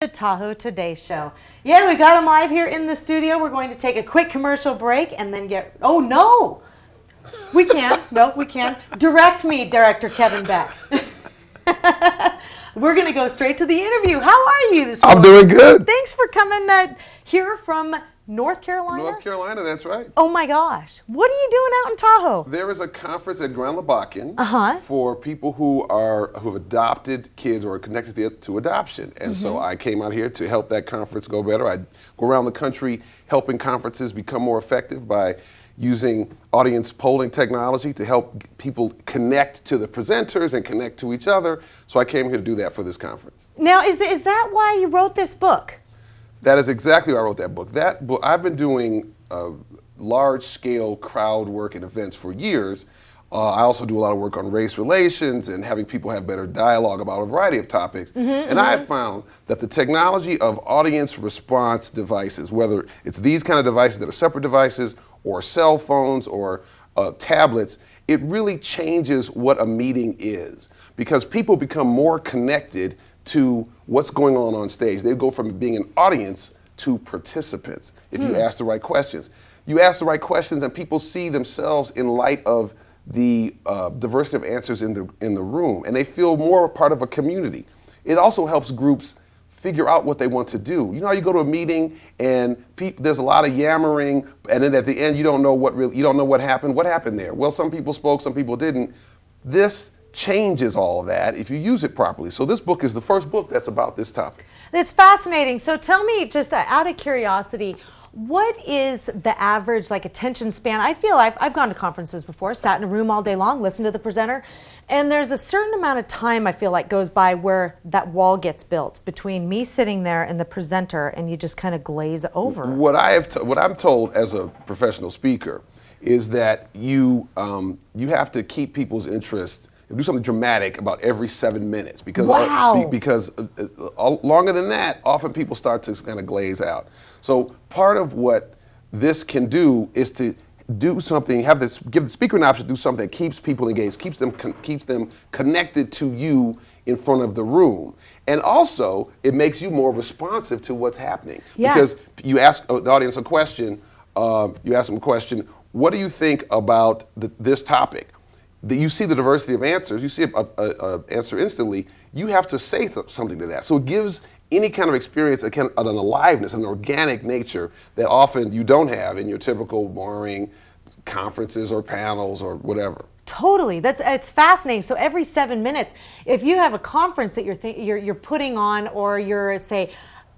The Tahoe Today Show. Yeah, we got him live here in the studio. We're going to take a quick commercial break and then get, oh no, we can't, no, we can't. Direct me, Director Kevin Beck. We're going to go straight to the interview. How are you this morning? I'm doing good. Thanks for coming here from North Carolina. North Carolina, that's right. Oh my gosh. What are you doing out in Tahoe? There is a conference at Grand Labakan for people who have adopted kids or are connected to adoption. And so I came out here to help that conference go better. I go around the country helping conferences become more effective by using audience polling technology to help people connect to the presenters and connect to each other. So I came here to do that for this conference. Now, is that why you wrote this book? That is exactly why I wrote that book. That book, I've been doing large-scale crowd work and events for years. I also do a lot of work on race relations and having people have better dialogue about a variety of topics. And I have found that the technology of audience response devices, whether it's these kind of devices that are separate devices or cell phones or tablets, it really changes what a meeting is because people become more connected to what's going on stage. They go from being an audience to participants if you ask the right questions. You ask the right questions and people see themselves in light of the diversity of answers in the room, and they feel more a part of a community. It also helps groups figure out what they want to do. You know how you go to a meeting and there's a lot of yammering, and then at the end you don't know what happened. What happened there? Well, some people spoke, some people didn't. This changes all of that if you use it properly. So this book is the first book that's about this topic. It's fascinating. So tell me, just out of curiosity, what is the average attention span? I feel I've gone to conferences before, sat in a room all day long, listened to the presenter, and there's a certain amount of time I feel like goes by where that wall gets built between me sitting there and the presenter, and you just kind of glaze over. What I'm told as a professional speaker is that you have to keep people's interest. Do something dramatic about every 7 minutes because longer than that, often people start to kind of glaze out. So part of what this can do is to do something, give the speaker an option to do something that keeps people engaged, keeps them connected to you in front of the room, and also it makes you more responsive to what's happening because you ask the audience a question. You ask them a question. What do you think about this topic? You see the diversity of answers, you see an answer instantly, you have to say something to that. So it gives any kind of experience an aliveness, an organic nature that often you don't have in your typical boring conferences or panels or whatever. Totally, it's fascinating. So every 7 minutes, if you have a conference that you're putting on, or you're, say,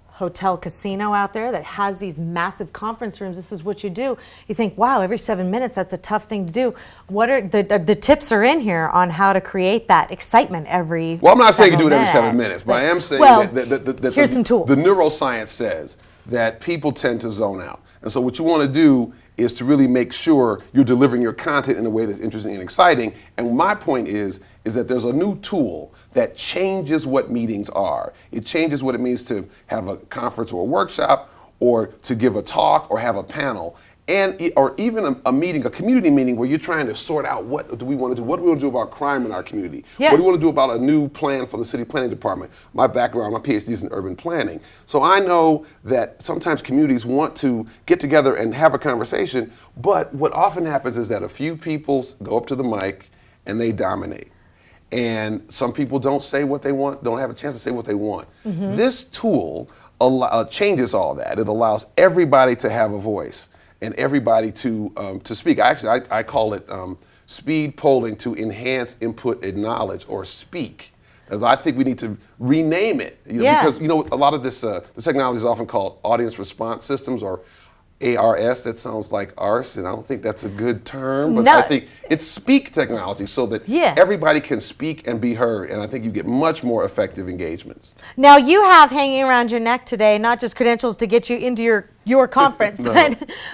hotel casino out there that has these massive conference rooms, this is what you do. You think, wow, every 7 minutes, that's a tough thing to do. What are the tips are in here on how to create that excitement every Well, I'm not saying you do it every 7 minutes, but I am saying that here's some tools. The neuroscience says that people tend to zone out. And so what you want to do is to really make sure you're delivering your content in a way that's interesting and exciting. And my point is that there's a new tool that changes what meetings are. It changes what it means to have a conference or a workshop, or to give a talk or have a panel, or even a meeting, a community meeting where you're trying to sort out what do we want to do? What do we want to do about crime in our community? What do we want to do about a new plan for the city planning department? My background, my PhD is in urban planning. So I know that sometimes communities want to get together and have a conversation, but what often happens is that a few people go up to the mic and they dominate. And some people don't say what they want, don't have a chance to say what they want. This tool changes all that. It allows everybody to have a voice and everybody to speak. I call it speed polling to enhance input and knowledge, or SPEAK. As I think we need to rename it, because a lot of this technology is often called audience response systems, or ARS. That sounds like arse, and I don't think that's a good term, but I think it's speak technology so that everybody can speak and be heard, and I think you get much more effective engagements. Now you have hanging around your neck today not just credentials to get you into your conference,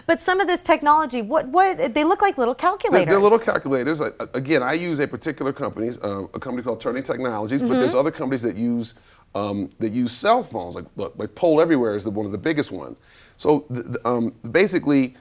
but some of this technology. What they look like little calculators. They're little calculators. Again, I use a particular company, a company called Turning Technologies, but there's other companies that use cell phones. Like Poll Everywhere is one of the biggest ones. So basically,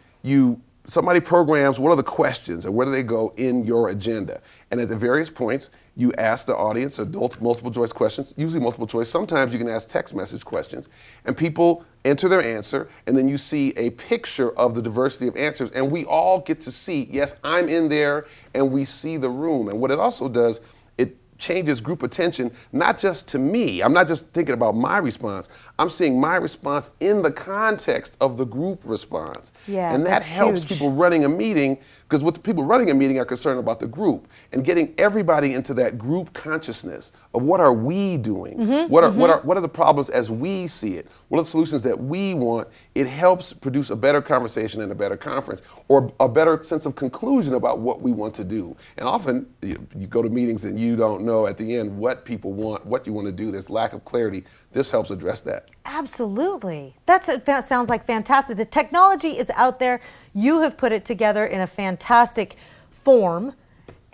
somebody programs what are the questions and where do they go in your agenda, and at the various points, You ask the audience adult multiple choice questions, usually multiple choice. Sometimes you can ask text message questions, and people enter their answer, and then you see a picture of the diversity of answers, and we all get to see, yes, I'm in there, and we see the room. And what it also does, it changes group attention, not just to me. I'm not just thinking about my response. I'm seeing my response in the context of the group response. Yeah, and that that's helps huge. people running a meeting, because what the people running a meeting are concerned about the group, and getting everybody into that group consciousness of what are we doing? What are the problems as we see it? What are the solutions that we want? It helps produce a better conversation and a better conference, or a better sense of conclusion about what we want to do. And often you go to meetings and you don't know at the end what people want, what you want to do. There's lack of clarity. This helps address that. Absolutely. That sounds like fantastic. The technology is out there. You have put it together in a fantastic form,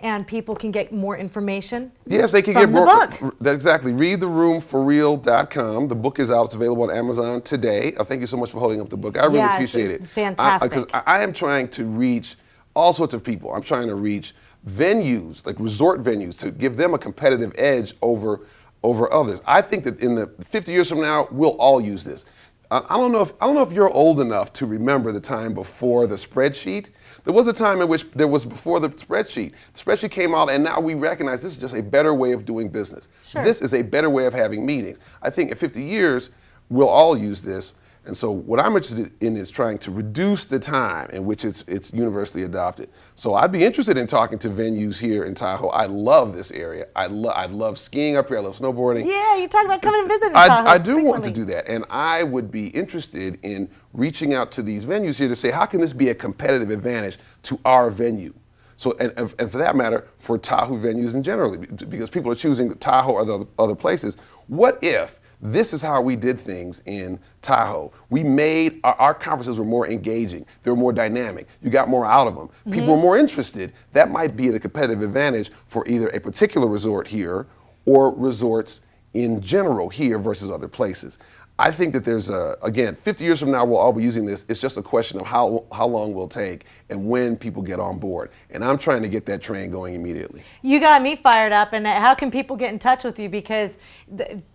and people can get more information. Yes, they can from get more. The book. Exactly. ReadTheRoomForReal.com. The book is out. It's available on Amazon today. Thank you so much for holding up the book. I really appreciate it. Fantastic. Because I am trying to reach all sorts of people. I'm trying to reach venues, like resort venues, to give them a competitive edge over others. I think that in the 50 years from now, we'll all use this. I don't know if you're old enough to remember the time before the spreadsheet. There was a time in which there was before the spreadsheet. The spreadsheet came out, and now we recognize this is just a better way of doing business. Sure. This is a better way of having meetings. I think in 50 years, we'll all use this. And so what I'm interested in is trying to reduce the time in which it's universally adopted. So I'd be interested in talking to venues here in Tahoe. I love this area. I love skiing up here. I love snowboarding. Yeah, you talk about coming and visiting Tahoe. I do frequently. want to do that. And I would be interested in reaching out to these venues here to say, how can this be a competitive advantage to our venue? So, and for that matter, for Tahoe venues in general, because people are choosing Tahoe or the other places. What if this is how we did things in Tahoe? We made, our conferences were more engaging. They were more dynamic. You got more out of them. People were more interested. That might be a competitive advantage for either a particular resort here or resorts in general here versus other places. I think that there's again, 50 years from now, we'll all be using this. It's just a question of how long we'll take and when people get on board. And I'm trying to get that train going immediately. You got me fired up. And how can people get in touch with you? Because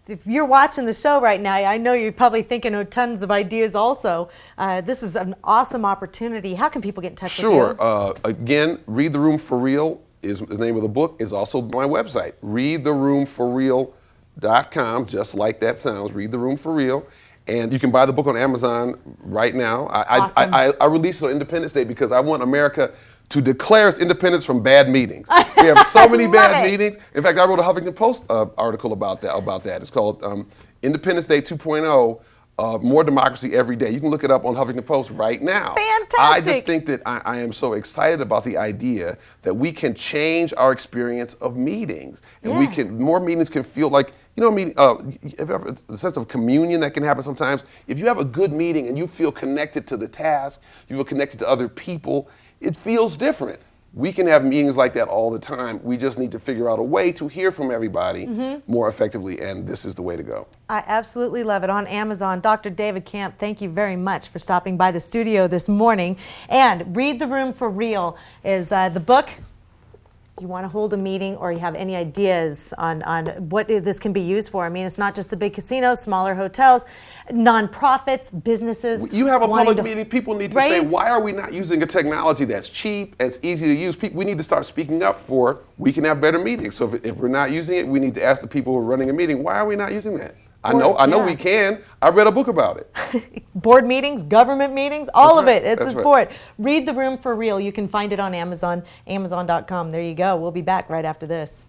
if you're watching the show right now, I know you're probably thinking of tons of ideas also. This is an awesome opportunity. How can people get in touch with you? Sure. Again, Read the Room for Real is the name of the book, is also my website, ReadTheRoomForReal.com, just like that sounds, Read the Room for Real. And you can buy the book on Amazon right now. Awesome. I released it on Independence Day because I want America to declare its independence from bad meetings. We have so many bad meetings. In fact, I wrote a Huffington Post article about that. It's called Independence Day 2.0, More Democracy Every Day. You can look it up on Huffington Post right now. Fantastic. I just think that I am so excited about the idea that we can change our experience of meetings. And more meetings can feel like, the sense of communion that can happen sometimes. If you have a good meeting and you feel connected to the task, you feel connected to other people, it feels different. We can have meetings like that all the time. We just need to figure out a way to hear from everybody more effectively, and this is the way to go. I absolutely love it. On Amazon, Dr. David Campt, thank you very much for stopping by the studio this morning. And Read the Room for Real is the book. You want to hold a meeting or you have any ideas on what this can be used for. I mean, it's not just the big casinos, smaller hotels, nonprofits, businesses. You have a public meeting, people need to say, Right? why are we not using a technology that's cheap, that's easy to use? We need to start speaking up for, we can have better meetings. So if we're not using it, we need to ask the people who are running a meeting, why are we not using that? I know we can. I read a book about it. Board meetings, government meetings, all of it. It's That's a right. sport. Read the Room for Real. You can find it on Amazon, Amazon.com. There you go. We'll be back right after this.